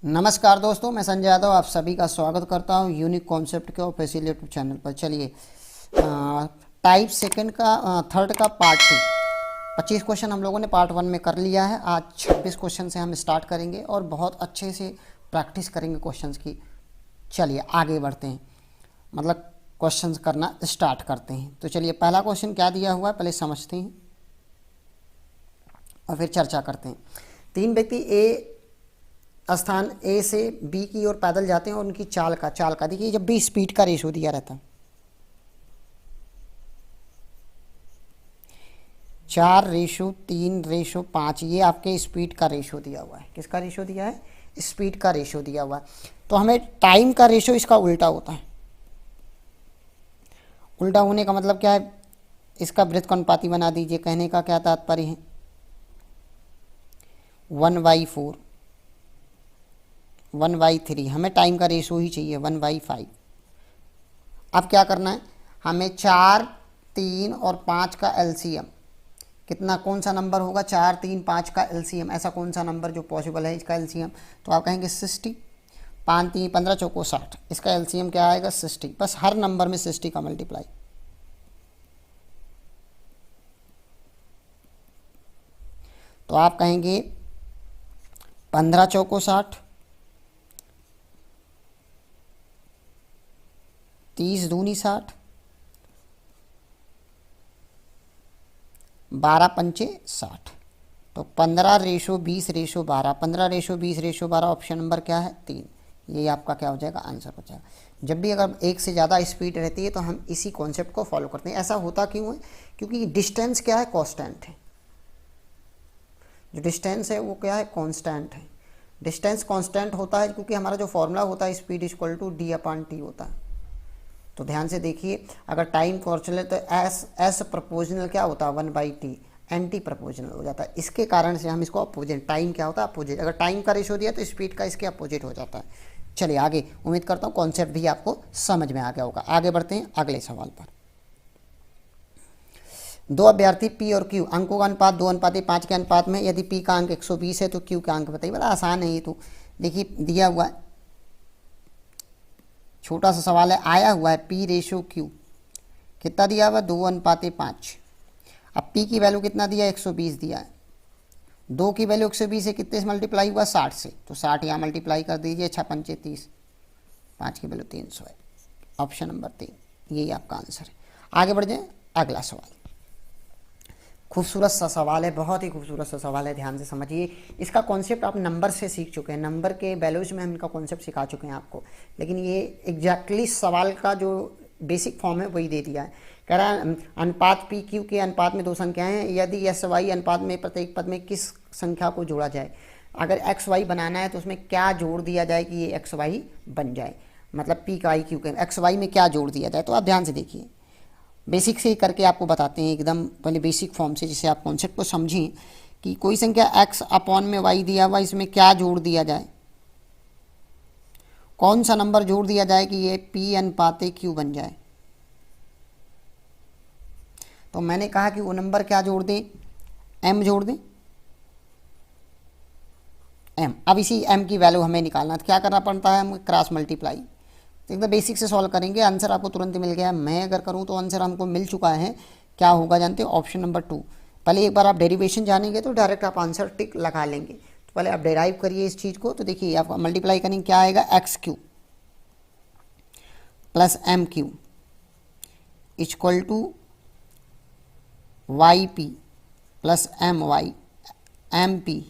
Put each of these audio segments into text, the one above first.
नमस्कार दोस्तों, मैं संजय यादव आप सभी का स्वागत करता हूं यूनिक कॉन्सेप्ट के ऑफिशियल यूट्यूब चैनल पर। चलिए टाइप सेकंड का थर्ड का पार्ट 2 25 क्वेश्चन हम लोगों ने पार्ट 1 में कर लिया है। आज 26 क्वेश्चन से हम स्टार्ट करेंगे और बहुत अच्छे से प्रैक्टिस करेंगे क्वेश्चंस की। चलिए आगे बढ़ते हैं, मतलब क्वेश्चंस करना स्टार्ट करते हैं। तो चलिए पहला क्वेश्चन क्या दिया हुआ है पहले समझते हैं और फिर चर्चा करते हैं। 3 व्यक्ति ए स्थान ए से बी की ओर पैदल जाते हैं और उनकी चाल का देखिए, जब भी स्पीड का रेशो दिया रहता है 4:3:5, ये आपके स्पीड का रेशो दिया हुआ है। किसका रेशो दिया है? स्पीड का रेशो दिया हुआ है। तो हमें टाइम का रेशो इसका उल्टा होता है। उल्टा होने का मतलब क्या है? इसका वृत्तकनुपाती बना दीजिए। कहने का क्या तात्पर्य है? 1/4 1/3, हमें टाइम का रेशो ही चाहिए 1/5। अब क्या करना है? हमें 4, 3 और 5 का एलसीएम कितना, कौन सा नंबर होगा? 4, 3, 5 का एलसीएम, ऐसा कौन सा नंबर जो पॉसिबल है इसका एलसीएम? तो आप कहेंगे 60। 5 3 15 चौको 60, इसका एलसीएम क्या आएगा? 60। बस हर नंबर में 60 का मल्टीप्लाई। तो आप कहेंगे 15 चौको 60, 30 दूनी 60, 12 पंचे 60। तो 15:20:12, 15:20:12 ऑप्शन नंबर क्या है? 3। ये आपका क्या हो जाएगा? आंसर हो जाएगा। जब भी अगर एक से ज़्यादा स्पीड रहती है तो हम इसी कॉन्सेप्ट को फॉलो करते हैं। ऐसा होता क्यों है? क्योंकि डिस्टेंस क्या है? कांस्टेंट है। जो डिस्टेंस है वो क्या है? कांस्टेंट है। डिस्टेंस कांस्टेंट होता है क्योंकि हमारा जो फॉर्मूला होता है स्पीड इक्वल टू d/t होता है। तो ध्यान से देखिए, अगर टाइम को चले तो एस प्रपोजनल क्या होता है? 1/t, एंटी प्रपोजनल हो जाता है। इसके कारण से हम इसको अपोजिट, टाइम क्या होता है? अपोजिट। अगर टाइम का रेशो दिया तो स्पीड का इसके अपोजिट हो जाता है। चलिए आगे, उम्मीद करता हूँ कॉन्सेप्ट भी आपको समझ में आ गया होगा। आगे बढ़ते हैं अगले सवाल पर। 2 अभ्यर्थी पी और क्यू, अंकों का अनुपात 2:5 के अनुपात में। यदि पी का अंक 120 है तो क्यू का अंक बताइए। बड़ा आसान है ये तो। देखिए दिया हुआ है, छोटा सा सवाल है, आया हुआ है पी रेशो क्यू कितना दिया हुआ? 2:5। अब पी की वैल्यू कितना दिया? 120 दिया है। 2 की वैल्यू 120 है, कितने से मल्टीप्लाई हुआ? 60 से। तो 60 यहाँ मल्टीप्लाई कर दीजिए, 6 पंचे 30, 5 की वैल्यू 300 है। ऑप्शन नंबर 3 यही आपका आंसर है। आगे बढ़ जाए, अगला सवाल। खूबसूरत सा सवाल है, बहुत ही खूबसूरत सा सवाल है, ध्यान से समझिए। इसका कॉन्सेप्ट आप नंबर से सीख चुके हैं, नंबर के वैल्यूज में हम इनका कॉन्सेप्ट सिखा चुके हैं आपको। लेकिन ये एग्जैक्टली सवाल का जो बेसिक फॉर्म है वही दे दिया है। कह रहा है अनुपात पी क्यू के अनुपात में 2 संख्याएं हैं, यदि एस वाई अनुपात में प्रत्येक पद में किस संख्या को जोड़ा जाए। अगर एक्स वाई बनाना है तो उसमें क्या जोड़ दिया जाए कि ये एक्स वाई बन जाए, मतलब पी का आई क्यू के एक्स वाई में क्या जोड़ दिया जाए। तो आप ध्यान से देखिए, बेसिक से ही करके आपको बताते हैं एकदम पहले बेसिक फॉर्म से, जिससे आप कॉन्सेप्ट को समझें कि कोई संख्या x अपॉन में y दिया हुआ, इसमें क्या जोड़ दिया जाए, कौन सा नंबर जोड़ दिया जाए कि ये p अनुपात q बन जाए। तो मैंने कहा कि वो नंबर क्या जोड़ दें? m जोड़ दें, m। अब इसी m की वैल्यू हमें निकालना, तो क्या करना पड़ता है? हमें क्रॉस मल्टीप्लाई। तो एकदम बेसिक से सॉल्व करेंगे, आंसर आपको तुरंत मिल गया। मैं अगर करूं तो आंसर हमको मिल चुका है। क्या होगा जानते हो? Option number 2। पहले एक बार आप डेरिवेशन जानेंगे तो डायरेक्ट आप आंसर टिक लगा लेंगे। तो पहले आप डेराइव करिए इस चीज़ को। तो देखिए आप मल्टीप्लाई करेंगे, क्या आएगा? XQ plus MQ equal to YP plus MY MP।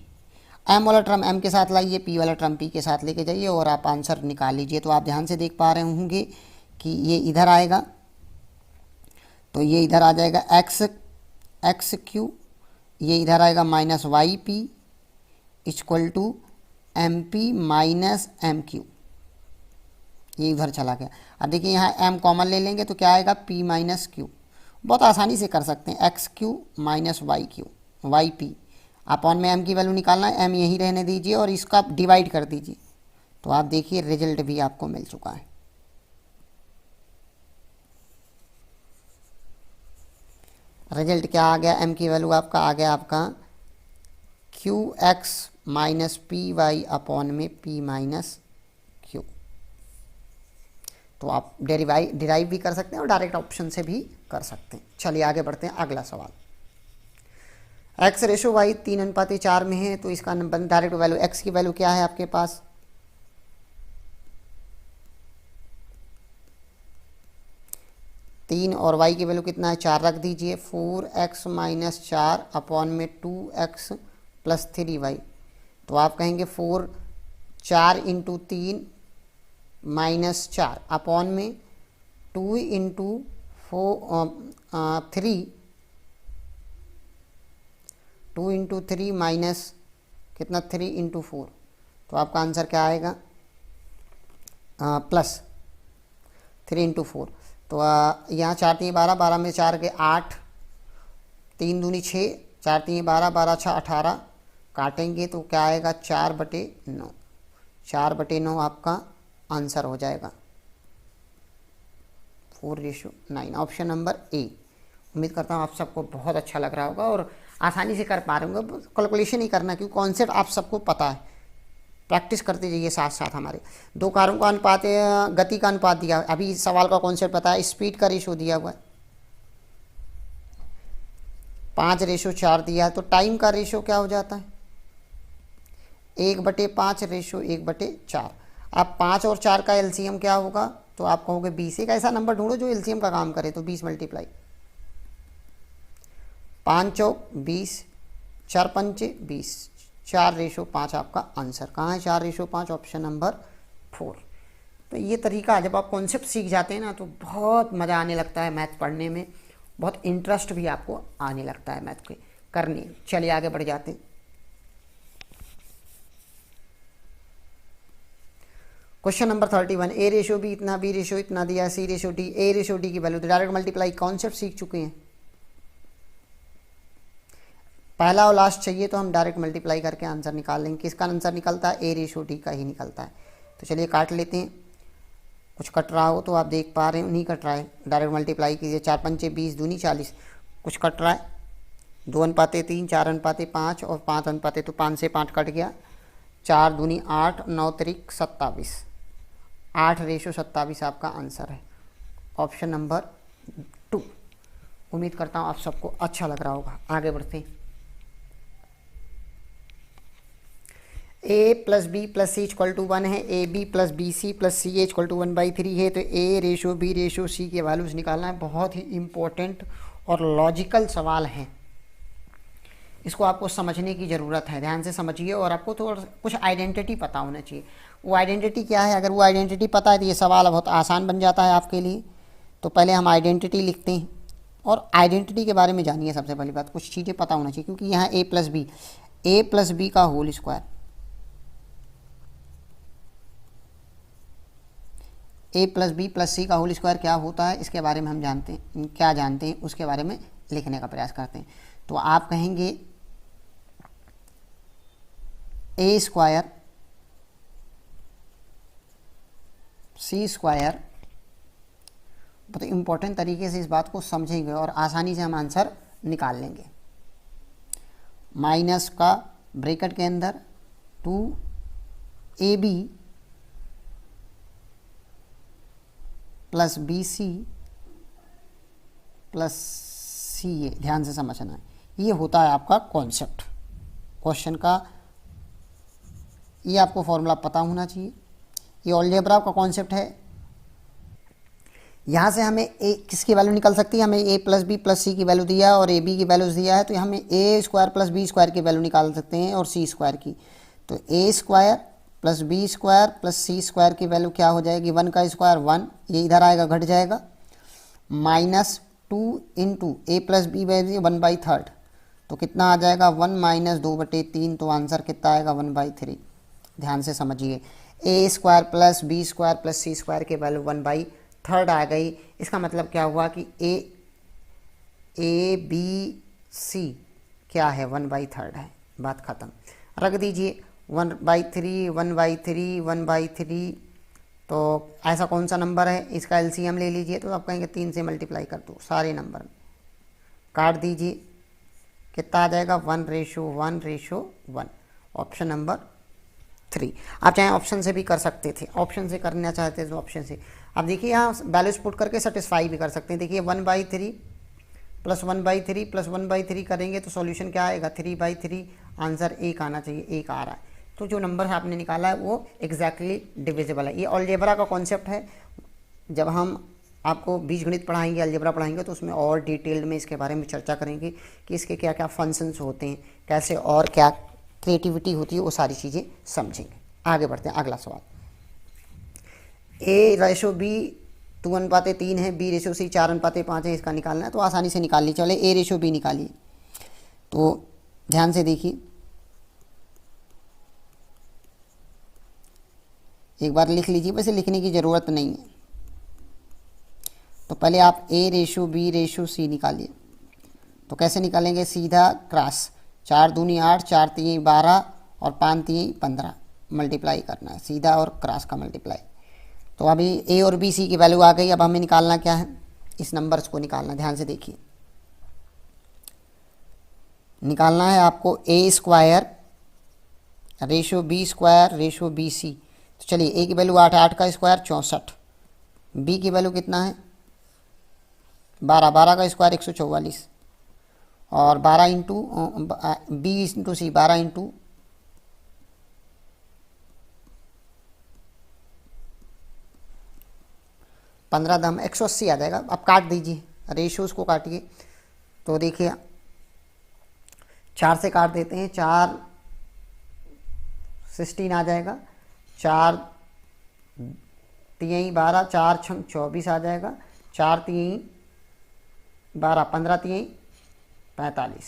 M वाला टर्म एम के साथ लाइए, पी वाला टर्म पी के साथ लेके जाइए और आप आंसर निकाल लीजिए। तो आप ध्यान से देख पा रहे होंगे कि ये इधर आएगा तो ये इधर आ जाएगा एक्स क्यू, ये इधर आएगा minus Y P equal to M P minus M Q, ये इधर चला गया। अब देखिए यहाँ एम कॉमन ले लेंगे तो क्या आएगा? P minus Q. बहुत आसानी से कर सकते हैं, X Q minus Y Q, Y P upon में m की वैल्यू निकालना है, m यहीं रहने दीजिए और इसका डिवाइड कर दीजिए। तो आप देखिए रिजल्ट भी आपको मिल चुका है। रिजल्ट क्या आ गया? m की वैल्यू आपका आ गया आपका QX minus P Y upon में पी माइनस क्यू। तो आप डिराइव भी कर सकते हैं और डायरेक्ट ऑप्शन से भी कर सकते हैं। चलिए आगे बढ़ते हैं, अगला सवाल। एक्स रेशो वाई 3:4 में है, तो इसका डायरेक्ट वैल्यू एक्स की वैल्यू क्या है आपके पास, 3 और y की वैल्यू कितना है 4 रख दीजिए। 4x माइनस 4 अपॉन में 2x प्लस 3y। तो आप कहेंगे 4 इंटू 3 माइनस 4 अपॉन में 2 इंटू 3 2 इंटू 3 माइनस कितना 3 इंटू 4। तो आपका आंसर क्या आएगा, प्लस 3 इंटू 4। तो यहाँ 4 3 12, 12 में 4 के 8, 3 दूनी 6, 4 3 12, 12 6 18, काटेंगे तो क्या आएगा 4/9। 4/9 आपका आंसर हो जाएगा 4:9, ऑप्शन नंबर ए। उम्मीद करता हूँ आप सबको बहुत अच्छा लग रहा होगा और आसानी से कर पा रहे होंगे। कैलकुलेशन ही करना, क्योंकि कॉन्सेप्ट आप सबको पता है, प्रैक्टिस करते जाइए साथ साथ। हमारे दो कारों का अनुपात, गति का अनुपात दिया, अभी सवाल का कॉन्सेप्ट पता है, स्पीड का रेशो दिया हुआ है 5:4 दिया है। तो टाइम का रेशो क्या हो जाता है 1/5 रेशो 1/4। अब 5 और 4 का एलसीएम क्या होगा, तो आप कहोगे 20। एक ऐसा नंबर ढूंढो जो एलसीएम का काम करे, तो 20 मल्टीप्लाई 5 चौक 20, 4 पंचे 20, 4:5 आपका आंसर। कहाँ है 4:5, ऑप्शन नंबर 4। तो ये तरीका है, जब आप कॉन्सेप्ट सीख जाते हैं ना तो बहुत मज़ा आने लगता है मैथ पढ़ने में, बहुत इंटरेस्ट भी आपको आने लगता है मैथ के करने। चलिए आगे बढ़ जाते हैं। क्वेश्चन नंबर 31, ए रेशो बी इतना, बी रेशो इतना दिया, सी रेशो डी, ए रेशो डी की वैल्यू। तो डायरेक्ट मल्टीप्लाई कॉन्सेप्ट सीख चुके हैं, पहला और लास्ट चाहिए तो हम डायरेक्ट मल्टीप्लाई करके आंसर निकाल लेंगे। किसका आंसर निकलता है, ए रेशो डी का ही निकलता है। तो चलिए काट लेते हैं, कुछ कट रहा हो तो आप देख पा रहे हैं, नहीं कट रहा है, डायरेक्ट मल्टीप्लाई कीजिए। 4 पंचे 20, दूनी 40, कुछ कट रहा है, 2:3, 4:5 और 5:, तो 5 से 5 कट गया, 4 दूनी 8, 9 त्रिक 27, 8:27 आपका आंसर है, ऑप्शन नंबर 2। उम्मीद करता हूँ आप सबको अच्छा लग रहा होगा। आगे बढ़ते हैं। A plus B plus C equal to 1 है, A B plus B C plus C A equal to 1/3 है। तो A ratio B ratio C के वैल्यूज निकालना है। बहुत ही इम्पोर्टेंट और लॉजिकल सवाल है, इसको आपको समझने की ज़रूरत है, ध्यान से समझिए। और आपको थोड़ा कुछ आइडेंटिटी पता होना चाहिए। वो आइडेंटिटी क्या है, अगर वो आइडेंटिटी पता है तो ये सवाल बहुत आसान बन जाता है आपके लिए। तो पहले हम आइडेंटिटी लिखते हैं, और आइडेंटिटी के बारे में जानिए। सबसे पहली बात, कुछ चीज़ें पता होना चाहिए, क्योंकि यहाँ ए प्लस बी का होल स्क्वायर, ए प्लस बी प्लस सी का होल स्क्वायर क्या होता है, इसके बारे में हम जानते हैं, क्या जानते हैं उसके बारे में लिखने का प्रयास करते हैं। तो आप कहेंगे ए स्क्वायर सी स्क्वायर। बहुत इंपॉर्टेंट तरीके से इस बात को समझेंगे और आसानी से हम आंसर निकाल लेंगे। माइनस का ब्रैकेट के अंदर 2ab plus B C plus C A, ध्यान से समझना है। ये होता है आपका कॉन्सेप्ट क्वेश्चन का, ये आपको फॉर्मूला पता होना चाहिए। ये अलजेब्रा का कॉन्सेप्ट है। यहाँ से हमें ए किसकी वैल्यू निकल सकती है, हमें ए प्लस बी प्लस सी की वैल्यू दिया है और ए बी की वैल्यूज दिया है, तो हमें A square plus B square की वैल्यू निकाल सकते हैं और सी स्क्वायर की। तो A square plus B square plus C square की वैल्यू क्या हो जाएगी, 1 का स्क्वायर 1, ये इधर आएगा घट जाएगा, माइनस 2 इंटू ए प्लस बी वैल्यू 1/3, तो कितना आ जाएगा 1 माइनस 2/3, तो आंसर कितना आएगा 1/3। ध्यान से समझिए, A square plus B square plus C square की वैल्यू 1/3 आ गई। इसका मतलब क्या हुआ कि ए बी सी क्या है 1/3 है, बात ख़त्म। रख दीजिए 1/3 1/3 1/3, तो ऐसा कौन सा नंबर है, इसका एलसीएम ले लीजिए। तो आप कहेंगे 3 से मल्टीप्लाई कर दो सारे नंबर में, काट दीजिए, कितना आ जाएगा 1:1:1। Option number 3। आप चाहे ऑप्शन से भी कर सकते थे, ऑप्शन से करना चाहते थे तो ऑप्शन से। अब देखिए यहाँ वैल्यूज पुट करके सेटिस्फाई भी कर सकते हैं। देखिए 1/3 प्लस 1/3 प्लस 1/3 करेंगे तो सॉल्यूशन क्या आएगा, 3/3। आंसर 1 आना चाहिए, 1 आ रहा है। तो जो नंबर आपने निकाला है वो एग्जैक्टली डिविजिबल है। ये अलजेब्रा का कॉन्सेप्ट है। जब हम आपको बीजगणित पढ़ाएंगे, अलजेब्रा पढ़ाएंगे तो उसमें और डिटेल्ड में इसके बारे में चर्चा करेंगे कि इसके क्या क्या फंक्शंस होते हैं, कैसे और क्या क्रिएटिविटी होती है, वो सारी चीज़ें समझेंगे। आगे बढ़ते हैं, अगला सवाल। A/B 2:3 है, B/C 4:5 है, इसका निकालना है। तो आसानी से निकाल ली। चले A/B निकालिए। तो ध्यान से देखिए, एक बार लिख लीजिए, वैसे लिखने की ज़रूरत नहीं है। तो पहले आप A/B/C निकालिए। तो कैसे निकालेंगे, सीधा क्रॉस, 4 दूनी 8, 4 तीन 12 और 5 तीन 15 मल्टीप्लाई करना है, सीधा और क्रॉस का मल्टीप्लाई। तो अभी A और B C की वैल्यू आ गई। अब हमें निकालना क्या है, इस नंबर्स को निकालना। ध्यान से देखिए, निकालना है आपको A² ratio B² ratio BC। तो चलिए A की वैल्यू 8, 8 का स्क्वायर 64, B की वैल्यू कितना है 12, 12 का स्क्वायर 144 और 12 into B into C 12 into 15 दम 180 आ जाएगा। अब काट दीजिए, रेशियोज को काटिए। तो देखिए 4 से काट देते हैं, 4 16 आ जाएगा, 4 3 12, 4 6 24 आ जाएगा, 4 3 12, 15 3 45।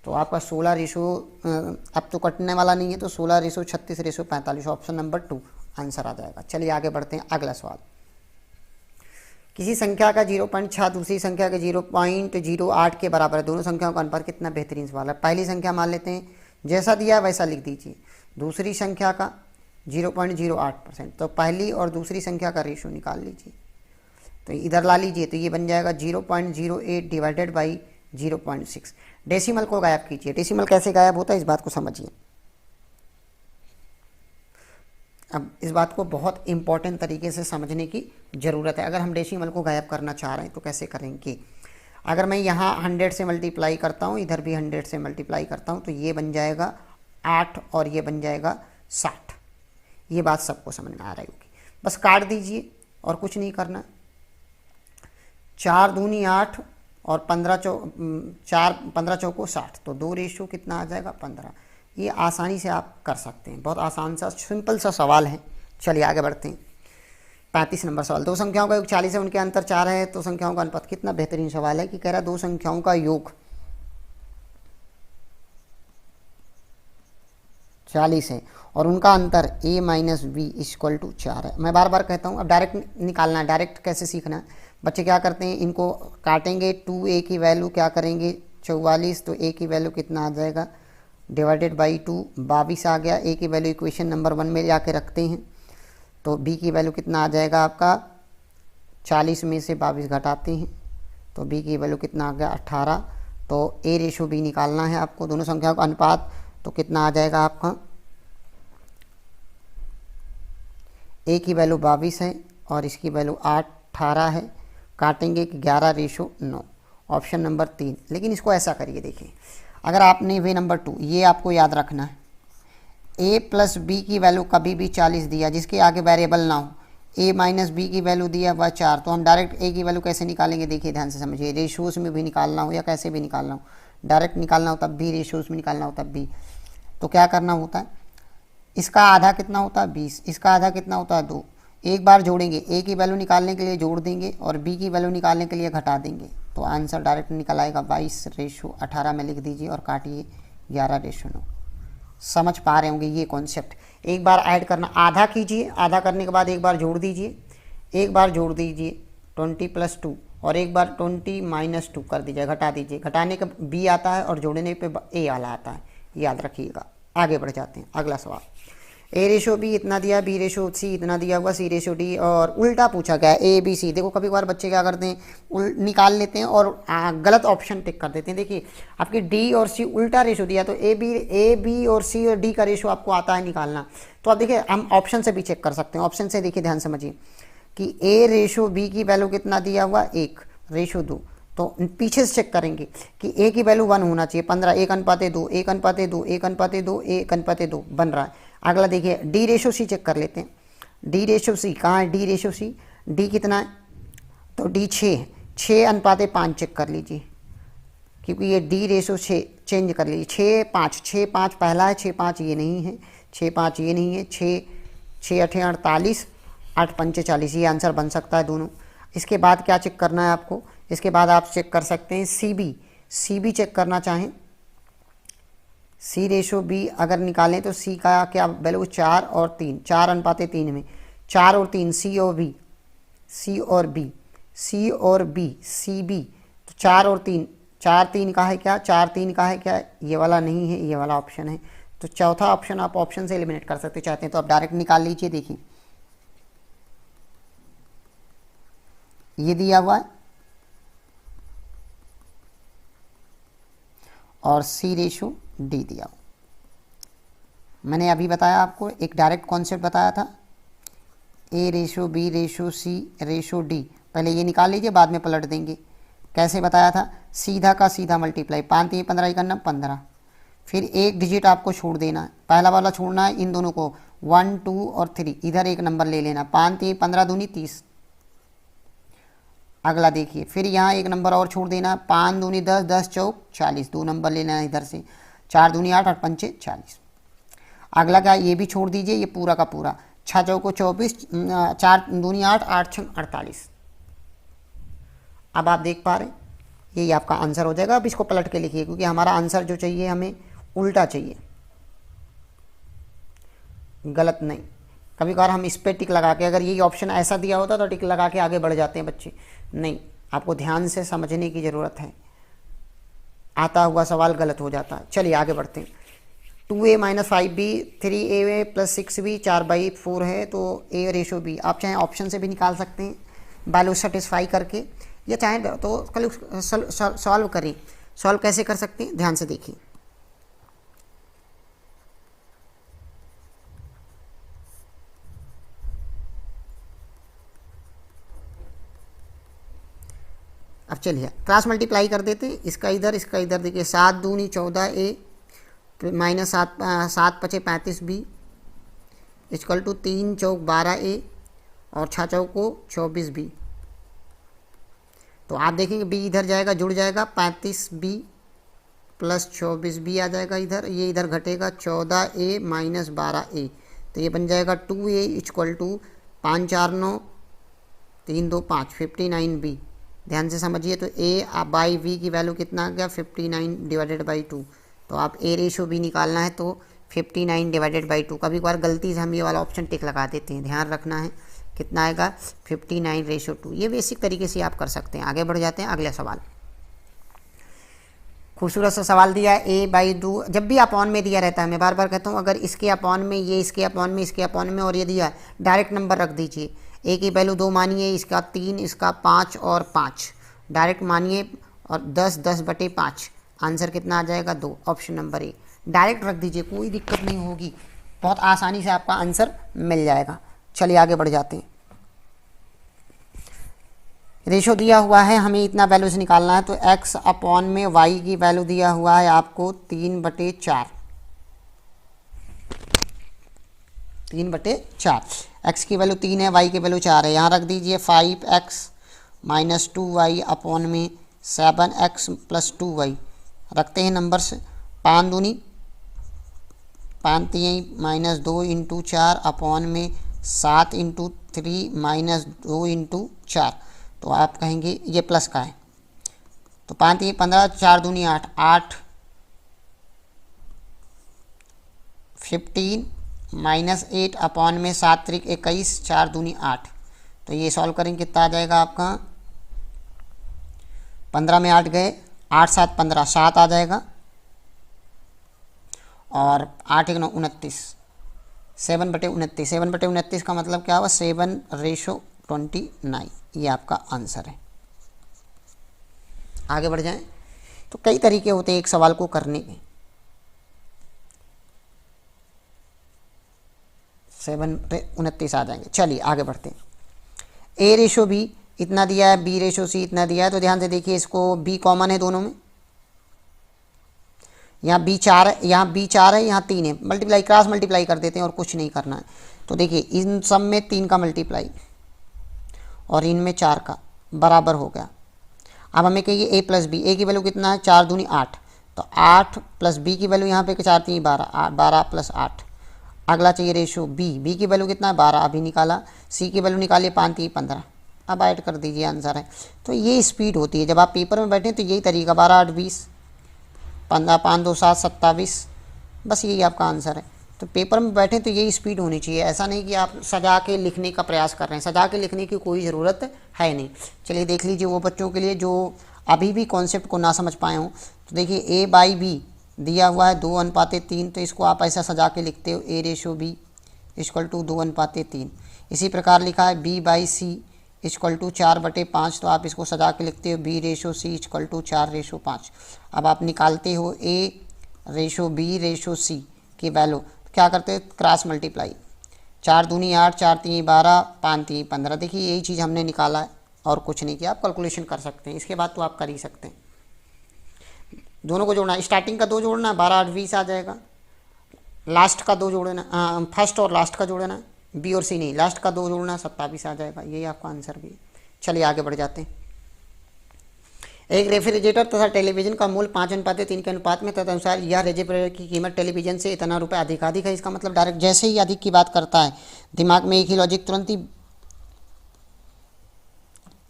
तो आपका 16 रेशो अब तो कटने वाला नहीं है, तो 16:36:45 ऑप्शन नंबर 2 आंसर आ जाएगा। चलिए आगे बढ़ते हैं, अगला सवाल। किसी संख्या का 0.6 दूसरी संख्या के 0.08 के बराबर है, दोनों संख्याओं का अनुपात कितना। बेहतरीन सवाल है। पहली संख्या मान लेते हैं, जैसा दिया वैसा लिख दीजिए। दूसरी संख्या का 0.08%, तो पहली और दूसरी संख्या का रेशो निकाल लीजिए। तो इधर ला लीजिए, तो ये बन जाएगा 0.08 डिवाइडेड बाई 0.6। डेसिमल को गायब कीजिए। डेसिमल कैसे गायब होता है, इस बात को समझिए। अब इस बात को बहुत इंपॉर्टेंट तरीके से समझने की ज़रूरत है। अगर हम डेसिमल को गायब करना चाह रहे हैं तो कैसे करेंगे। अगर मैं यहाँ 100 से मल्टीप्लाई करता हूँ, इधर भी 100 से मल्टीप्लाई करता हूँ, तो ये बन जाएगा 8 और ये बन जाएगा 60। ये बात सबको समझ में आ रही होगी। बस काट दीजिए और कुछ नहीं करना। 4 दूनी 8 और 15 चौको 60, तो 2 रेशो कितना आ जाएगा 15। ये आसानी से आप कर सकते हैं, बहुत आसान सा सिंपल सा सवाल है। चलिए आगे बढ़ते हैं। 35 नंबर सवाल। दो संख्याओं का योग 40 है, उनके अंतर 4 है, तो संख्याओं का अनुपात कितना। बेहतरीन सवाल है कि कह रहा है दो संख्याओं का योग 40 है और उनका अंतर a minus B equal to 4 है। मैं बार बार कहता हूँ, अब डायरेक्ट निकालना है। डायरेक्ट कैसे सीखना है, बच्चे क्या करते हैं, इनको काटेंगे। 2a की वैल्यू क्या करेंगे 44, तो a की वैल्यू कितना आ जाएगा डिवाइडेड बाई 2 22 आ गया। a की वैल्यू इक्वेशन नंबर 1 में जाके रखते हैं, तो b की वैल्यू कितना आ जाएगा आपका 40 में से 22 घटाते हैं, तो b की वैल्यू कितना आ गया 18। तो a/b निकालना है आपको, दोनों संख्याओं का अनुपात। तो कितना आ जाएगा आपका, a की वैल्यू 22 है और इसकी वैल्यू 18 है। काटेंगे कि 11:9 ऑप्शन नंबर 3। लेकिन इसको ऐसा करिए, देखिए अगर आपने वे नंबर 2 ये आपको याद रखना है, a प्लस बी की वैल्यू कभी भी 40 दिया जिसके आगे वेरिएबल ना हो, a माइनस बी की वैल्यू दिया वह 4, तो हम डायरेक्ट a की वैल्यू कैसे निकालेंगे। देखिए ध्यान से समझिए, रेशोज़ में भी निकालना हो या कैसे भी निकालना हो, डायरेक्ट निकालना हो तब भी, रेशोज़ में निकालना हो तब भी। तो क्या करना होता है, इसका आधा कितना होता है 20, इसका आधा कितना होता है 2। एक बार जोड़ेंगे, a की वैल्यू निकालने के लिए जोड़ देंगे और b की वैल्यू निकालने के लिए घटा देंगे, तो आंसर डायरेक्ट निकल आएगा 22:18 में लिख दीजिए और काटिए 11:9। समझ पा रहे होंगे ये कॉन्सेप्ट। एक बार ऐड करना, आधा कीजिए, आधा करने के बाद एक बार जोड़ दीजिए, एक बार जोड़ दीजिए 20 + 2 और एक बार 20 - 2 कर दीजिए, घटा दीजिए। घटाने का b आता है और जोड़ने पे a वाला आता है, याद रखिएगा। आगे बढ़ जाते हैं, अगला सवाल। ए रेशो बी इतना दिया, बी रेशो सी इतना दिया हुआ, सी रेशो डी, और उल्टा पूछा गया ए बी सी। देखो कभी कभार बच्चे क्या करते हैं, निकाल लेते हैं और गलत ऑप्शन टिक कर देते हैं। देखिए आपकी डी और सी उल्टा रेशो दिया, तो ए बी और सी और डी का रेशो आपको आता है निकालना। तो आप देखिए हम ऑप्शन से भी चेक कर सकते हैं। ऑप्शन से देखिए ध्यान समझिए कि ए रेशो बी की वैल्यू कितना दिया हुआ, 1 रेशो 2। तो पीछे से चेक करेंगे कि ए की वैल्यू 1 होना चाहिए, 15 1:2 1:2 1:2 1:2 बन रहा है। अगला देखिए डी रेशो सी चेक कर लेते हैं। डी रेशो सी कहाँ है, डी रेशो सी, डी कितना है, तो डी 6 है, 6:5 चेक कर लीजिए, क्योंकि ये डी रेशो 6 चेंज कर लीजिए। 6 5 पहला है, 6 5 ये नहीं है, 6 5 ये नहीं है, 6 8 48 8 5 40, ये आंसर बन सकता है दोनों। इसके बाद क्या चेक करना है आपको, इसके बाद आप चेक कर सकते हैं सी बी चेक करना चाहें, सी रेशो बी अगर निकालें तो सी का क्या वैल्यू, 4 और 3, 4:3 में 4 और 3, सी और बी सी बी, तो 4 और 3, 4 3 का है क्या, 4 3 का है क्या, ये वाला नहीं है, ये वाला ऑप्शन है। तो चौथा ऑप्शन आप ऑप्शन से एलिमिनेट कर सकते चाहते हैं तो आप डायरेक्ट निकाल लीजिए। देखिए ये दिया हुआ है और सी रेशो डी दिया हुआ। मैंने अभी बताया आपको, एक डायरेक्ट कॉन्सेप्ट बताया था, ए रेशो बी रेशो सी रेशो डी। पहले ये निकाल लीजिए, बाद में पलट देंगे। कैसे बताया था, सीधा का सीधा मल्टीप्लाई, 5 3 15 करना 15, फिर एक डिजिट आपको छोड़ देना है, पहला वाला छोड़ना है, इन दोनों को 1 2 और 3 इधर एक नंबर ले लेना, 5 3 15 दूनी 30। अगला देखिए फिर यहाँ एक नंबर और छोड़ देना, 5 दूनी 10 10 चौक 40, 2 नंबर लेना है इधर से, 4 दूनी 8 8 पंचे 40। अगला क्या, ये भी छोड़ दीजिए, ये पूरा का पूरा 6 चौको 24, 4 दूनी 8 8 6 48। अब आप देख पा रहे यही आपका आंसर हो जाएगा। अब इसको पलट के लिखिए, क्योंकि हमारा आंसर जो चाहिए हमें उल्टा चाहिए, गलत नहीं। कभी कभार हम इस पर टिक लगा के, अगर यही ऑप्शन ऐसा दिया होता तो टिक लगा के आगे बढ़ जाते हैं बच्चे। नहीं, आपको ध्यान से समझने की ज़रूरत है, आता हुआ सवाल गलत हो जाता है। चलिए आगे बढ़ते हैं। 2a - 5b 3a + 6b 4/4 है, तो a रेशो b आप चाहें ऑप्शन से भी निकाल सकते हैं वैल्यू सेटिस्फाई करके, या चाहें तो कल सॉल्व करें। सॉल्व कैसे कर सकते हैं, ध्यान से देखिए। अब चलिए क्रॉस मल्टीप्लाई कर देते हैं, इसका इधर इसका इधर। देखिए 7 दूनी 14a - 7 5 35b equal to 3 Chowk 12a और 6 चौको 24b। तो आप देखेंगे b इधर जाएगा, जुड़ जाएगा, 35b + 24b आ जाएगा इधर, ये इधर घटेगा 14a - 12a, तो ये बन जाएगा 2a इक्वल टू 5 4 9 3 2 5 59b। ध्यान से समझिए, तो a/v की वैल्यू कितना आ गया, 59/2। तो आप a रेशो b निकालना है तो 59/2। कभी कभार गलती से हम ये वाला ऑप्शन टिक लगा देते हैं, ध्यान रखना है। कितना आएगा, 59/2। ये बेसिक तरीके से आप कर सकते हैं। आगे बढ़ जाते हैं, अगला सवाल खूबसूरत सा सवाल दिया है, a/2। जब भी अपॉन में दिया रहता है, मैं बार बार कहता हूँ, अगर इसके अपॉन में, ये इसके अपॉन में, इसके अपॉन में और ये दिया डायरेक्ट नंबर रख दीजिए। a की वैल्यू 2 मानिए, इसका 3, इसका 5 और 5 डायरेक्ट मानिए, और 10 10/5 आंसर कितना आ जाएगा, 2। ऑप्शन नंबर ए डायरेक्ट रख दीजिए, कोई दिक्कत नहीं होगी, बहुत आसानी से आपका आंसर मिल जाएगा। चलिए आगे बढ़ जाते हैं। रेशो दिया हुआ है, हमें इतना वैल्यू से निकालना है, तो x अपॉन में y की वैल्यू दिया हुआ है आपको 3/4। 3/4, x की वैल्यू 3 है, y की वैल्यू 4 है। यहाँ रख दीजिए 5x - 2y अपॉन में 7x + 2y। रखते हैं नंबर से, 5 दूनी 5 3 - 2 × 4 अपॉन में 7 × 3 - 2 × 4। तो आप कहेंगे ये प्लस का है, तो 5 3 15 4 दूनी 8 8 15 - 8 अपॉन में 7 3 21 4 दूनी 8। तो ये सॉल्व करेंगे, कितना आ जाएगा आपका, 15 में 8 गए, 8 7 15 7 आ जाएगा, और 8 1 9 29। 7/29, 7/29 का मतलब क्या हुआ 7/29, ये आपका आंसर है। आगे बढ़ जाएं। तो कई तरीके होते हैं एक सवाल को करने के। 7/29 आ जाएंगे। चलिए आगे बढ़ते हैं। A/B इतना दिया है, B/C इतना दिया है, तो ध्यान से देखिए, इसको B कॉमन है दोनों में, यहाँ B4 है, यहाँ B4 है, यहाँ 3 है, मल्टीप्लाई क्रॉस मल्टीप्लाई कर देते हैं और कुछ नहीं करना है। तो देखिए इन सब में 3 का मल्टीप्लाई और इनमें 4 का बराबर हो गया। अब हमें कहिए A+B, A की वैल्यू कितना है 4 दूनी 8, तो 8 प्लस B की वैल्यू यहाँ पे 4 3 12, 12 + 8। अगला चाहिए रेशो B की वैल्यू कितना है 12, अभी निकाला। C की वैल्यू निकालिए 5 3 15, अब ऐड कर दीजिए, आंसर है। तो ये स्पीड होती है जब आप पेपर में बैठे तो यही तरीका, 12 8 20, 15 5 2 7 27, बस यही आपका आंसर है। तो पेपर में बैठे तो यही स्पीड होनी चाहिए, ऐसा नहीं कि आप सजा के लिखने का प्रयास कर रहे हैं, सजा के लिखने की कोई ज़रूरत है नहीं। चलिए देख लीजिए वो बच्चों के लिए जो अभी भी कॉन्सेप्ट को ना समझ पाए हों, तो देखिए A/B दिया हुआ है 2:3, तो इसको आप ऐसा सजा के लिखते हो A/B = 2:3। इसी प्रकार लिखा है B/C = 4/5, तो आप इसको सजा के लिखते हो B/C = 4/5। अब आप निकालते हो A/B/C की वैल्यू, क्या करते हैं क्रॉस मल्टीप्लाई, 4 दूनी 8, 4 3 12, 5 3 15। देखिए यही चीज़ हमने निकाला है और कुछ नहीं किया। आप कैलकुलेशन कर सकते हैं, इसके बाद तो आप कर ही सकते हैं। दोनों को जोड़ना है, स्टार्टिंग का 2 जोड़ना है, 12 8 20 आ जाएगा। लास्ट का 2 जोड़ना, फर्स्ट और लास्ट का जोड़ना है, B और C नहीं, लास्ट का 2 जोड़ना, 27 आ जाएगा। यही आपका आंसर भी है। चलिए आगे बढ़ जाते हैं। एक रेफ्रिजरेटर तथा टेलीविजन का मूल्य 5:3 के अनुपात में, तदनुसार यह रेफ्रिजरेटर की कीमत टेलीविजन से इतना रुपये अधिक है। इसका मतलब डायरेक्ट जैसे ही अधिक की बात करता है दिमाग में एक ही लॉजिक तुरंत ही,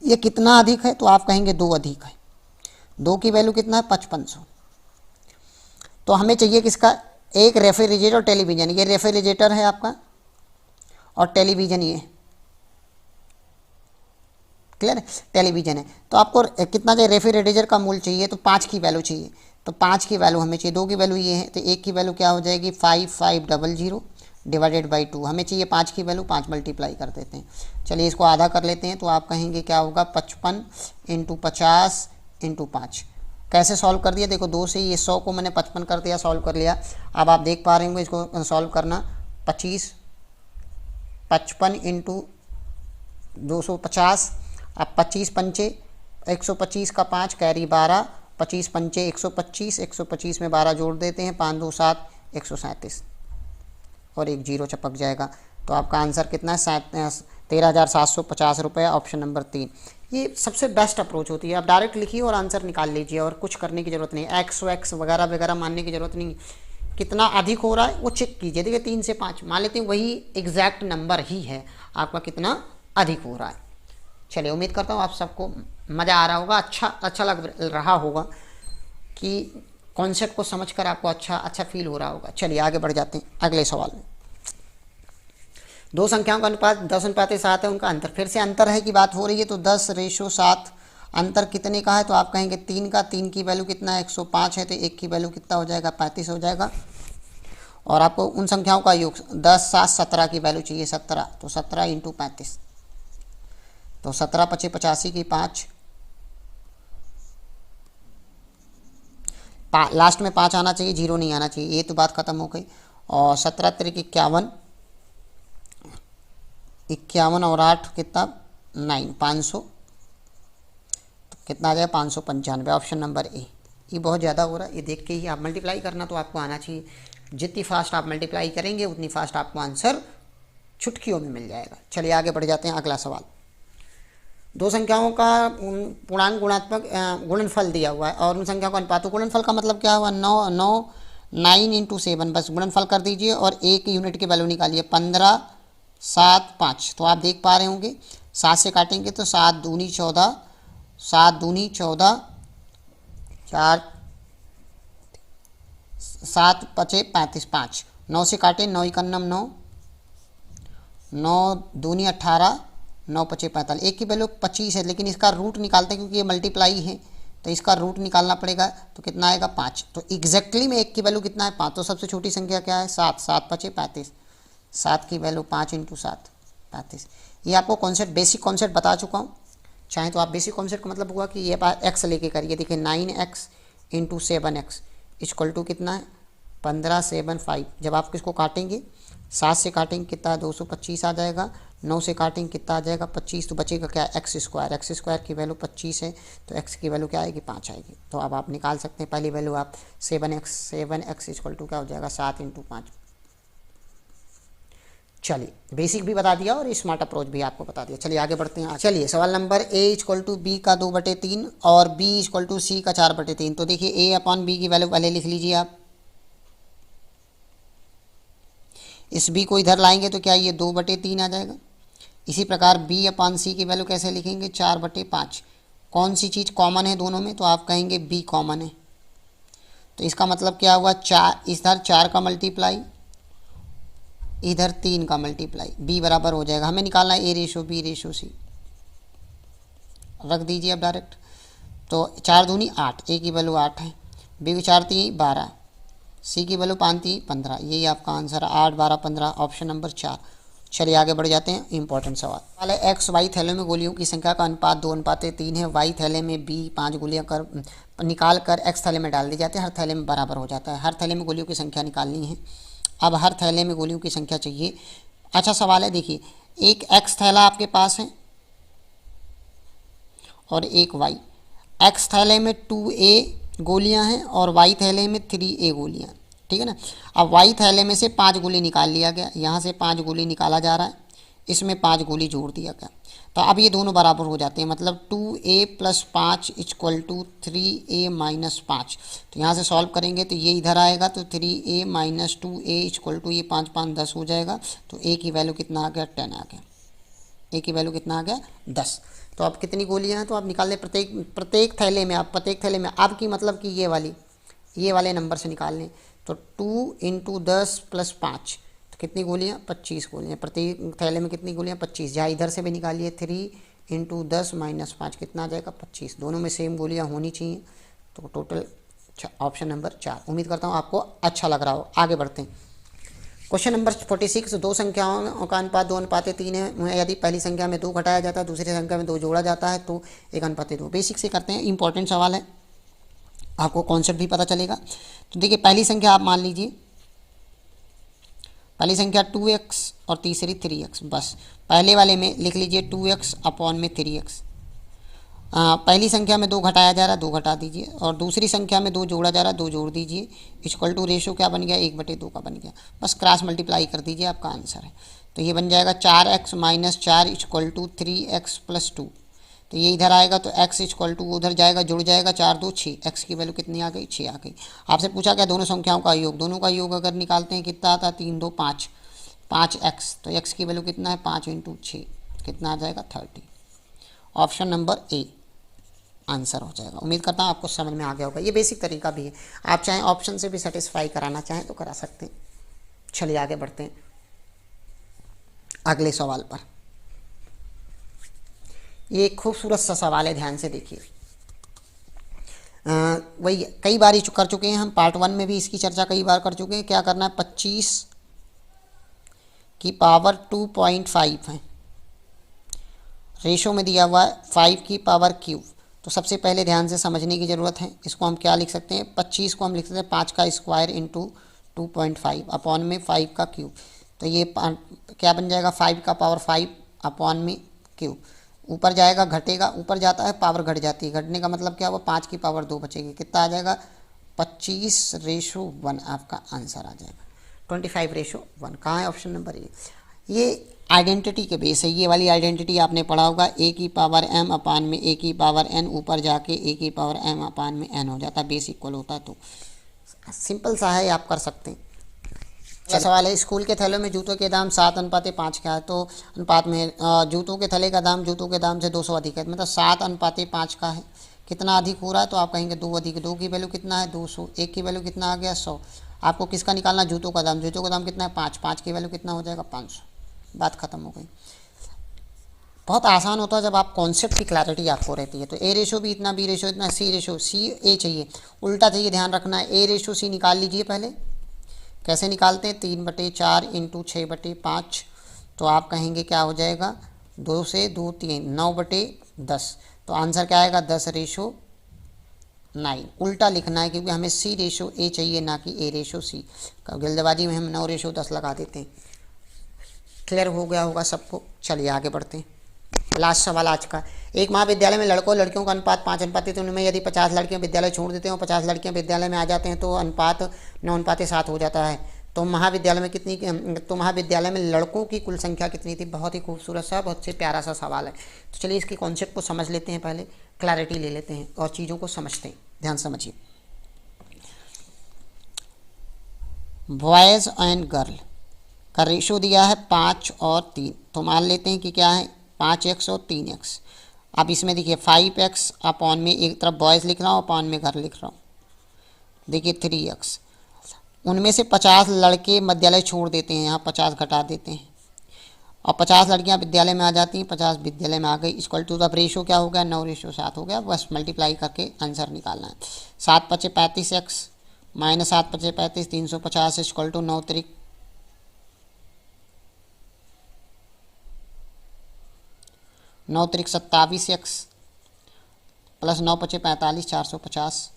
ये कितना अधिक है तो आप कहेंगे 2 अधिक है। 2 की वैल्यू कितना है 5500। तो हमें चाहिए किसका, एक रेफ्रिजरेटर और टेलीविजन, ये रेफ्रिजरेटर है आपका और टेलीविजन ये क्लियर है, टेलीविजन है। तो आपको कितना चाहिए, रेफ्रिजरेटर का मूल्य चाहिए तो 5 की वैल्यू चाहिए, तो 5 की वैल्यू हमें चाहिए। 2 की वैल्यू ये है, तो 1 की वैल्यू क्या हो जाएगी 5500 डिवाइडेड बाई 2। हमें चाहिए 5 की वैल्यू, 5 मल्टीप्लाई कर देते हैं। चलिए इसको आधा कर लेते हैं, तो आप कहेंगे क्या होगा 55 × 50 × 5। कैसे सॉल्व कर दिया, देखो 2 से ये 100 को मैंने 55 कर दिया, सॉल्व कर लिया। अब आप देख पा रहे होंगे इसको सॉल्व करना, 55 × 250, अब 25 पंचे 125 का 5 कैरी 12, 25 पंचे 125, 125 में 12 जोड़ देते हैं, 5 2 7 137 और एक जीरो चपक जाएगा। तो आपका आंसर कितना है 13,750 रुपये, ऑप्शन नंबर 3। ये सबसे बेस्ट अप्रोच होती है। आप डायरेक्ट लिखिए और आंसर निकाल लीजिए और कुछ करने की ज़रूरत नहीं, एक्स वगैरह वगैरह मानने की ज़रूरत नहीं। कितना अधिक हो रहा है वो चेक कीजिए, देखिए 3 से 5 मान लेते हैं, वही एग्जैक्ट नंबर ही है आपका कितना अधिक हो रहा है। चलिए उम्मीद करता हूँ आप सबको मज़ा आ रहा होगा, अच्छा लग रहा होगा कि कॉन्सेप्ट को समझकर आपको अच्छा फील हो रहा होगा। चलिए आगे बढ़ जाते हैं अगले सवाल में। दो संख्याओं का अनुपात 10:7 है, उनका अंतर, फिर से अंतर है की बात हो रही है, तो 10:7 अंतर कितने का है, तो आप कहेंगे 3 का। 3 की वैल्यू कितना है 105 है, तो 1 की वैल्यू कितना हो जाएगा 35 हो जाएगा। और आपको उन संख्याओं का योग 10 7 17 की वैल्यू चाहिए 17, तो 17 × 35, तो 17 5 85 की 5, लास्ट में 5 आना चाहिए, 0 नहीं आना चाहिए, ये तो बात खत्म हो गई। और 17 3 51 और 8 कितना 9, 500, तो कितना आ जाएगा 595, ऑप्शन नंबर ए। ये बहुत ज़्यादा हो रहा है, ये देख के ही आप मल्टीप्लाई करना तो आपको आना चाहिए। जितनी फास्ट आप मल्टीप्लाई करेंगे उतनी फास्ट आपको आंसर चुटकियों में मिल जाएगा। चलिए आगे बढ़ जाते हैं अगला सवाल। दो संख्याओं का पूर्णांक गुणात्मक गुणनफल दिया हुआ है और उन संख्याओं का अनुपात। तो गुणनफल का मतलब क्या हुआ 9 × 7, बस गुणनफल कर दीजिए और एक यूनिट की वैल्यू निकालिए 15 7 5। तो आप देख पा रहे होंगे 7 से काटेंगे तो 7 दूनी 14, 7 दूनी 14, 4 7 5 35 5, 9 से काटें 9 × 9 9 दूनी 18, 9 5 45, एक की वैल्यू 25 है, लेकिन इसका रूट निकालते हैं क्योंकि ये मल्टीप्लाई है तो इसका रूट निकालना पड़ेगा, तो कितना आएगा 5। तो एग्जैक्टली में एक की वैल्यू कितना है 5, तो सबसे छोटी संख्या क्या है 7, 7 5 35, 7 की वैल्यू 5 इंटू 7 35। ये आपको कॉन्सेप्ट बेसिक कॉन्सेप्ट बता चुका हूँ। चाहे तो आप बेसिक कॉन्सेप्ट का मतलब हुआ कि ये एक्स लेके करिए। देखिए 9x into 7x equal to कितना है 15 7 5। जब आप किसको काटेंगे 7 से काटेंगे कितना 225 आ जाएगा, 9 से काटेंगे कितना आ जाएगा 25, तो बचेगा क्या एक्स स्क्वायर की वैल्यू 25 है तो एक्स की वैल्यू क्या आएगी 5 आएगी। तो अब आप निकाल सकते हैं पहली वैल्यू आप 7x इक्वल टू क्या हो जाएगा 7 इंटू 5। चलिए बेसिक भी बता दिया और स्मार्ट अप्रोच भी आपको बता दिया। चलिए आगे बढ़ते हैं। चलिए सवाल नंबर a इक्वल टू बी का 2/3 और b इक्वल टू सी का 4/3। तो देखिए a अपॉन बी की वैल्यू पहले लिख लीजिए आप। इस b को इधर लाएंगे तो क्या ये 2/3 आ जाएगा। इसी प्रकार b अपॉन सी की वैल्यू कैसे लिखेंगे 4/5। कौन सी चीज़ कॉमन है दोनों में, तो आप कहेंगे b कॉमन है। तो इसका मतलब क्या हुआ 4 इधर 4 का मल्टीप्लाई इधर 3 का मल्टीप्लाई, b बराबर हो जाएगा। हमें निकालना है a ratio b ratio c। रख दीजिए अब डायरेक्ट। तो 4 दूनी 8, a की वैल्यू 8 है, b की 4 3 12, c की वैल्यू 5 3 15। यही आपका आंसर है 8 12 15, ऑप्शन नंबर 4। चलिए आगे बढ़ जाते हैं। इंपॉर्टेंट सवाल है एक्स वाई थैले में गोलियों की संख्या का अनुपात 2:3 है। वाई थैले में b 5 गोलियां कर निकाल कर एक्स थैले में डाल दी जाती है। हर थैले में बराबर हो जाता है। हर थैले में गोलियों की संख्या निकालनी है। अब हर थैले में गोलियों की संख्या चाहिए। अच्छा सवाल है, देखिए एक एक्स थैला आपके पास है और एक वाई। एक्स थैले में 2a गोलियां हैं और वाई थैले में 3a गोलियां, ठीक है ना। अब वाई थैले में से 5 गोली निकाल लिया गया, यहाँ से 5 गोली निकाला जा रहा है, इसमें 5 गोली जोड़ दिया गया। तो अब ये दोनों बराबर हो जाते हैं, मतलब 2a + 5 इक्वल टू 3a - 5। तो यहाँ से सॉल्व करेंगे तो ये इधर आएगा, तो 3a - 2a इक्वल टू ये 5 5 10 हो जाएगा। तो a की वैल्यू कितना आ गया 10 आ गया। a की वैल्यू कितना आ गया 10। तो अब कितनी गोलियाँ हैं तो आप निकाल लें प्रत्येक थैले में। आप प्रत्येक थैले में आपकी मतलब कि ये वाले नंबर से निकाल लें। तो 2 × 10 + 5 तो कितनी गोलियाँ 25 गोलियाँ। प्रत्येक थैले में कितनी गोलियाँ 25। जहाँ इधर से भी निकालिए 3 × 10 - 5 कितना आ जाएगा 25। दोनों में सेम गोलियाँ होनी चाहिए। तो टोटल ऑप्शन नंबर 4। उम्मीद करता हूँ आपको अच्छा लग रहा हो। आगे बढ़ते हैं। Question number 46। दो संख्याओं का अनुपात 2:3 है। यदि पहली संख्या में 2 घटाया जाता है, दूसरी संख्या में 2 जोड़ा जाता है तो 1:2। बेसिक से करते हैं, इंपॉर्टेंट सवाल है, आपको कॉन्सेप्ट भी पता चलेगा। तो देखिए पहली संख्या आप मान लीजिए, पहली संख्या 2x और तीसरी 3x। बस पहले वाले में लिख लीजिए 2x अपॉन में 3x। पहली संख्या में 2 घटाया जा रहा है, 2 घटा दीजिए, और दूसरी संख्या में 2 जोड़ा जा रहा है, 2 जोड़ दीजिए। इक्वल टू रेशो क्या बन गया 1/2 का बन गया। बस क्रॉस मल्टीप्लाई कर दीजिए, आपका आंसर है। तो ये बन जाएगा 4x - 4 इक्वल टू 3x + 2। तो ये इधर आएगा तो x इक्वल टू उधर जाएगा, जुड़ जाएगा, 4 2 6। x की वैल्यू कितनी आ गई 6 आ गई। आपसे पूछा क्या दोनों संख्याओं का योग। दोनों का योग अगर निकालते हैं कितना आता है 3 2 5 5x। तो x की वैल्यू कितना है 5 × 6 कितना आ जाएगा 30। ऑप्शन नंबर ए आंसर हो जाएगा। उम्मीद करता हूँ आपको समझ में आ गया होगा। ये बेसिक तरीका भी है, आप चाहें ऑप्शन से भी सेटिस्फाई कराना चाहें तो करा सकते हैं। चलिए आगे बढ़ते हैं अगले सवाल पर। ये एक खूबसूरत सा सवाल है, ध्यान से देखिए। वही कई बार कर चुके हैं हम, पार्ट 1 में भी इसकी चर्चा कई बार कर चुके हैं। क्या करना है 25 की पावर 2.5 है, रेशो में दिया हुआ है 5 की पावर क्यूब। तो सबसे पहले ध्यान से समझने की ज़रूरत है। इसको हम क्या लिख सकते हैं 25 को हम लिख सकते हैं 5 का स्क्वायर इंटू 2.5 अपॉन में 5 का क्यूब। तो ये क्या बन जाएगा 5 का पावर 5 अपॉन में क्यूब। ऊपर जाएगा घटेगा, ऊपर जाता है पावर घट जाती है, घटने का मतलब क्या हुआ 5 की पावर 2 बचेगी। कितना आ जाएगा 25:1 आपका आंसर आ जाएगा। 25:1 कहाँ है ऑप्शन नंबर ए। ये आइडेंटिटी के बेस है। ये वाली आइडेंटिटी आपने पढ़ा होगा, a की पावर m अपान में a की पावर n, ऊपर जाके a की पावर m अपान में n हो जाता है, बेस इक्वल होता है। तो सिंपल सा है, आप कर सकते हैं। अच्छा सवाल है, स्कूल के थैलों में जूतों के दाम 7:5 का है। तो अनुपात में जूतों के थैले का दाम जूतों के दाम से 200 अधिक है, मतलब 7:5 का है। कितना अधिक हो रहा है तो आप कहेंगे 2 अधिक। 2 की वैल्यू कितना है 200, 1 की वैल्यू कितना आ गया 100। आपको किसका निकालना जूतों का दाम। जूतों का दाम कितना है 5, 5 की वैल्यू कितना हो जाएगा 500। बात खत्म हो गई। बहुत आसान होता है जब आप कॉन्सेप्ट की क्लैरिटी आपको रहती है। तो ए रेशो भी इतना, बी रेशो इतना, सी रेशो, सी ए चाहिए, उल्टा चाहिए, ध्यान रखना है। ए रेशो सी निकाल लीजिए पहले, कैसे निकालते हैं? 3/4 इंटू 6/5, तो आप कहेंगे क्या हो जाएगा, 2 से 2 3, 9/10। तो आंसर क्या आएगा? 10:9। उल्टा लिखना है क्योंकि हमें C/A चाहिए, ना कि A/C। जल्दबाजी में हम 9/10 लगा देते हैं। क्लियर हो गया होगा सबको? चलिए आगे बढ़ते हैं। लास्ट सवाल आज का। एक महाविद्यालय में लड़कों लड़कियों का अनुपात 5:3, उनमें यदि 50 लड़कियां विद्यालय छोड़ देते हैं और 50 लड़कियां विद्यालय में आ जाते हैं तो अनुपात 9:7 हो जाता है। तो महाविद्यालय में लड़कों की कुल संख्या कितनी थी? बहुत ही खूबसूरत सा, बहुत से प्यारा सा सवाल है। तो चलिए इसके कॉन्सेप्ट को समझ लेते हैं, पहले क्लैरिटी ले लेते हैं और चीज़ों को समझते हैं। ध्यान समझिए। बॉयज़ एंड गर्ल का रेशो दिया है 5 और 3, तो मान लेते हैं कि क्या है, 5x और 3x। अब इसमें देखिए 5x अपॉन में एक तरफ बॉयज़ लिख रहा हूँ, अपॉन में गर्ल लिख रहा हूँ। देखिए 3x, उनमें से 50 लड़के विद्यालय छोड़ देते हैं, यहाँ 50 घटा देते हैं, और 50 लड़कियाँ विद्यालय में आ जाती हैं, 50 विद्यालय में आ गई। इक्वल टू अब रेशो क्या हो गया? 9:7 हो गया। बस मल्टीप्लाई करके आंसर निकालना है। 7×5 = 35x minus 7×5 = 35, 350 equal to 9×3 27x plus 9×5 = 45, 450।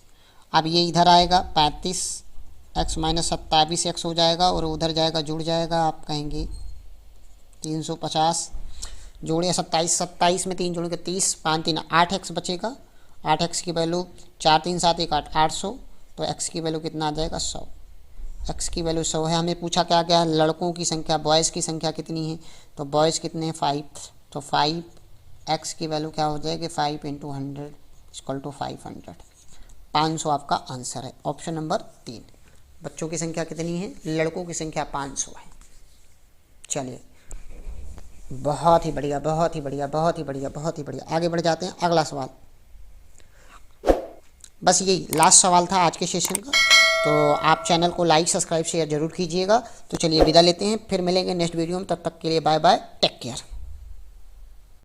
अब ये इधर आएगा 35x माइनस 27x हो जाएगा, और उधर जाएगा जुड़ जाएगा, आप कहेंगे 350 जोड़े 27 में 3 जोड़ेंगे 30, 5 3 8x बचेगा। 8x की वैल्यू 4 3 7 1 8 800, तो x की वैल्यू कितना आ जाएगा? 100। x की वैल्यू 100 है। हमें पूछा क्या गया? लड़कों की संख्या, बॉयज़ की संख्या कितनी है? तो बॉयज़ कितने हैं? 5। तो 5x की वैल्यू क्या हो जाएगी? 5 × 100 इक्वल टू 500। 500 आपका आंसर है। Option number 3। बच्चों की संख्या कितनी है? लड़कों की संख्या 500 है। चलिए, बहुत ही बढ़िया, बहुत ही बढ़िया, बहुत ही बढ़िया, बहुत ही बढ़िया। आगे बढ़ जाते हैं। अगला सवाल, बस यही लास्ट सवाल था आज के सेशन का। तो आप चैनल को लाइक सब्सक्राइब शेयर जरूर कीजिएगा। तो चलिए विदा लेते हैं, फिर मिलेंगे नेक्स्ट वीडियो में। तब तक के लिए बाय बाय, टेक केयर।